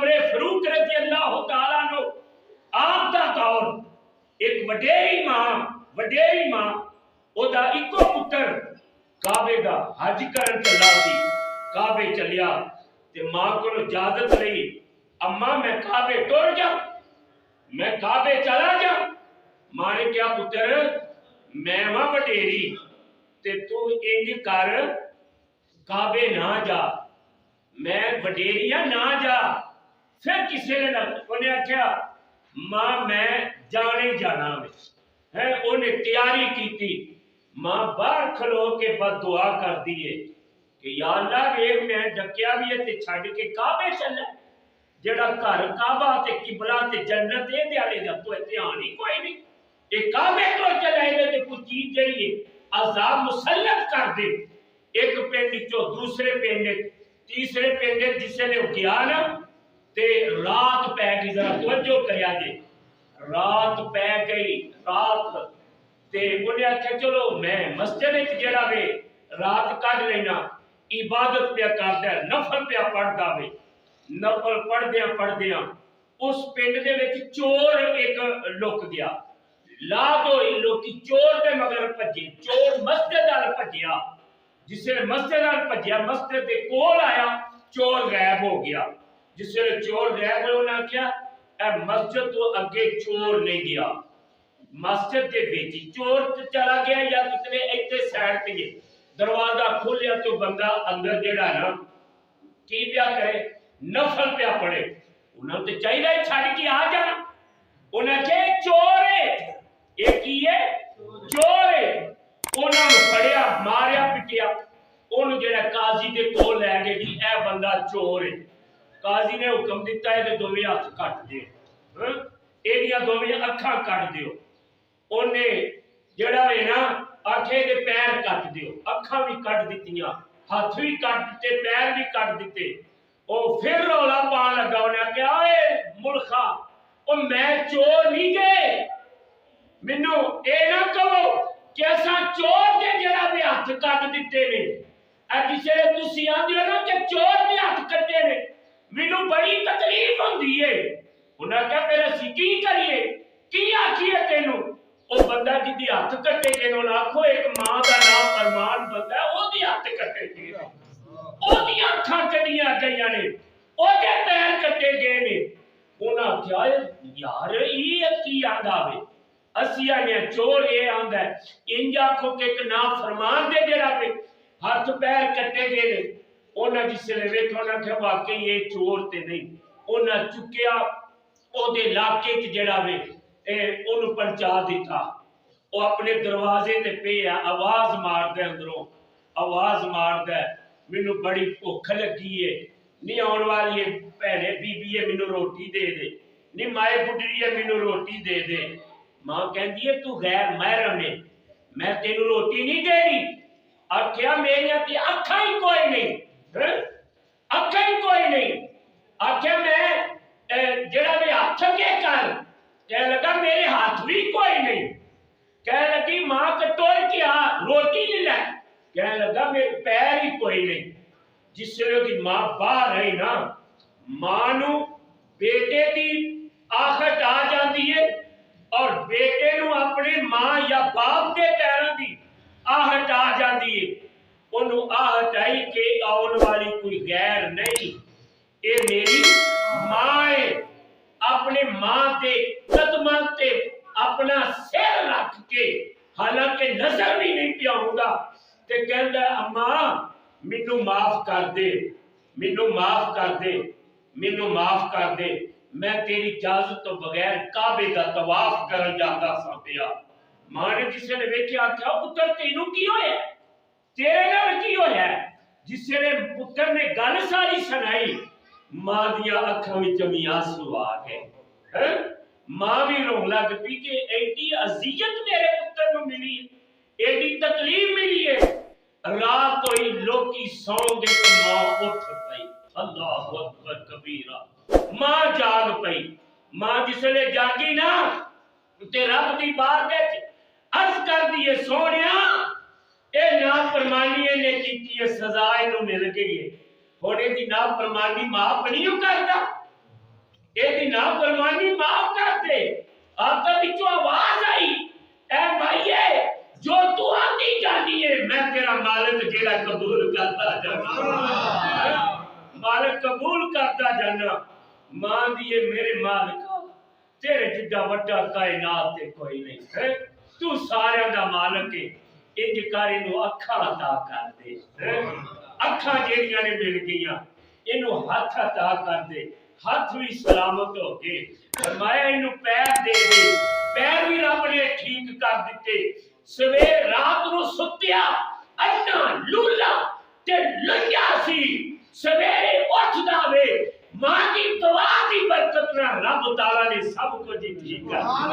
उमरे फरूक रजी अल्लाह तआला नो आप दा दौर एक वडेरी मां ओदा इको पुत्र काबे दा हज करन चला सी। काबे चलिया ते मां को इजाजत लई, अम्मा मैं काबे टुर जा, मैं काबे चला जा। मां ने क्या पुत्र मैं वहां वडेरी ते तू इंज कर काबे ना जा, मैं वडेरिया ना जा। फिर किसी ने उन्हें आख्या मां मैं जाने जाना है, उन्हें तैयारी की। मां बाहर खलो के बद दुआ कर दी है कि या अल्लाह वेख मैं डकिया भी है ते छड़ के काबे चला, जेड़ा घर काबा ते किबला ते जन्नत ए दे आले दा कोई ध्यान ही कोई नहीं। ये काबे तो चला इहदे ते कोई चीज जड़ी अजाब मुसल्लत कर दे, एक पिंड चो दूसरे पिंड तीसरे पिंड जिसने गया ना ते रात पै गई। जरा तवज्जो करया जे, रात पै गई रात ते उन्हें आख्या चलो मैं मस्जिद विच जेड़ा वे रात कढ लेना, इबादत पे करदा नफल पे पढ़दा वे। नफल पढ़दियां उस पिंड दे विच चोर एक लुक गया। ला दो लोग चोर दे मगर भजे, चोर मस्जिद वाल भजिया। जिसने मस्जिद वाल भजिया मस्जिद दे कोल आया, चोर गायब हो गया। जिसने चोर गायब हो उन्हें आख्या ए मस्जिद तो अगे चोर नहीं गया, मस्जिद के विच चोर चला गया या कितने इतने साइड पे दरवाजा खोलिया तो बंदा अंदर जेड़ा ना की क्या करे नफल पे पड़े। उन्हें तो चाहिए छड़ के आ जाना, उन्हें कहे चोर है ये की है चोर है। उन्होंने फड़िया मारिया पिटिया, उन्होंने जेड़ा काजी दे कोल लै गए जी ए बंदा चोर है। काजी ने हुक्म दिता है दोवें हाथ कट दिओ, एदियां दोवें अखां कट दिओ। उन्हें जेड़ा है ना आखे दे पैर कट दिओ, अखां भी कट दित्तियां, हाथ भी कट दिते, पैर भी कट दिते। ओ फिर रौला पान लगा, उन्हें आख्या ओए मुल्खा ओ मैं चोर नहीं गए, मैनू ए ना कहो कि असा चोर दे जेड़ा भी हाथ कट दिते ने। जिसले तुसी आंदे हो ना कि चोर दे हाथ कटे ने मैनू बड़ी तकलीफ होंदी है। उन्हें क्या फिर असी की करिए की आखिए तेनू। ओ बंदा जिदी हाथ कटे गए आखो एक मां का नाम फरमान बंदा ओदी हाथ कटे गए, ओदियां अखां कटियां गईयां ने, ओदे पैर कटे गए ने। उन्हें आख्या यार ये की आंदा वे, असी आने चोर ये आंदा इंज आखो कि एक ना फरमान दे जेड़ा वे हाथ पैर कटे गए ने। उन्हें जिसले वेखो उन्हें आख्या वाकई ये चोर ते नहीं। उन्हें चुकिया ओदे इलाके च जेड़ा वे ओनू पहुंचा दिता। वो अपने दरवाजे ते पे आवाज मारदा, अंदरों आवाज मारदा मैनू बड़ी भुख लगी है, नहीं आने वाली है भैने बीबी है मैनू रोटी दे दे, नहीं माए बुढ़ी है मैनू रोटी दे दे। मां कहती है तू गैर महरम है मैं तेनू रोटी नहीं देनी। आख्या मेरिया ते अखां ही कोई नहीं, अखां ही कोई नहीं। आख्या मैं जेड़ा भी हाथ अगे कर, कह लगा मेरे हाथ भी कोई नहीं। कह लगी मां कटोर के आ रोटी नहीं लै, कह लगा मेरे पैर ही कोई नहीं। जिसले उसकी मां बाहर आई ना, मां नू बेटे की आहट आ जाती है और बेटे नू अपने मां या बाप के पैरों की आहट आ जाती है। उन्होंने आहट आई कि आने वाली कोई गैर नहीं, ये मेरी मां है। अपने मां के कदमां ते अपना सिर रख के हालांकि नजर भी नहीं पियाऊंगा ते कहंदा अम्मा मैनू माफ कर दे, मैनू माफ कर दे, मैनू माफ कर दे, मैं तेरी इजाजत तो बगैर काबे का तवाफ करन जांदा सा पिया। मां ने जिसे ने वेख्या आख्या पुत्र तेनू की होया, तेरे नाल की होया। जिसले पुत्र ने गल सारी सुनाई मां दिया अखां विच भी आंसू आ गए। मां भी रोन लग पई कि एडी अजियत मेरे पुत्र नू मिली है, एडी तकलीफ मिली है। रात हुई लोकी सौ गए तो मां उठ पई, अल्लाहु अकबर कबीरा। मां जाग पई, मां जिसले जागी ना ते रब दी बारगाह अर्ज कर दिए सोनिया ए नाफरमानी ने की सजा इनू मिल गई है, हुण इहदी नाफरमानी माफ नहीं करदा। आपदा विचों आवाज आई, ए माइये जो तू आंदी जानी है मैं तेरा मालिक जेड़ा कबूल करता जाना, मालिक कबूल करता जाना। मां दिए मेरे मालिक तेरे जिद्दा वड्डा कायनात ते कोई नहीं है, तू सारे दा मालिक है। इंज कर इनू अखा अता कर दे, अखा जेड़ियां ने मिल गईयां इनू हाथ अता कर दे, हाथ भी सलामत हो गए। फरमाया इनू पैर दे दे, पैर भी रब ने ठीक कर दिते। सवेर रात नु सुत्या अन्ना लूला ते लंघा सी, सवेरे उठदा वे मां की दुआ दी बरकत नाल रब तआला ने सब कुछ ठीक कर दिता।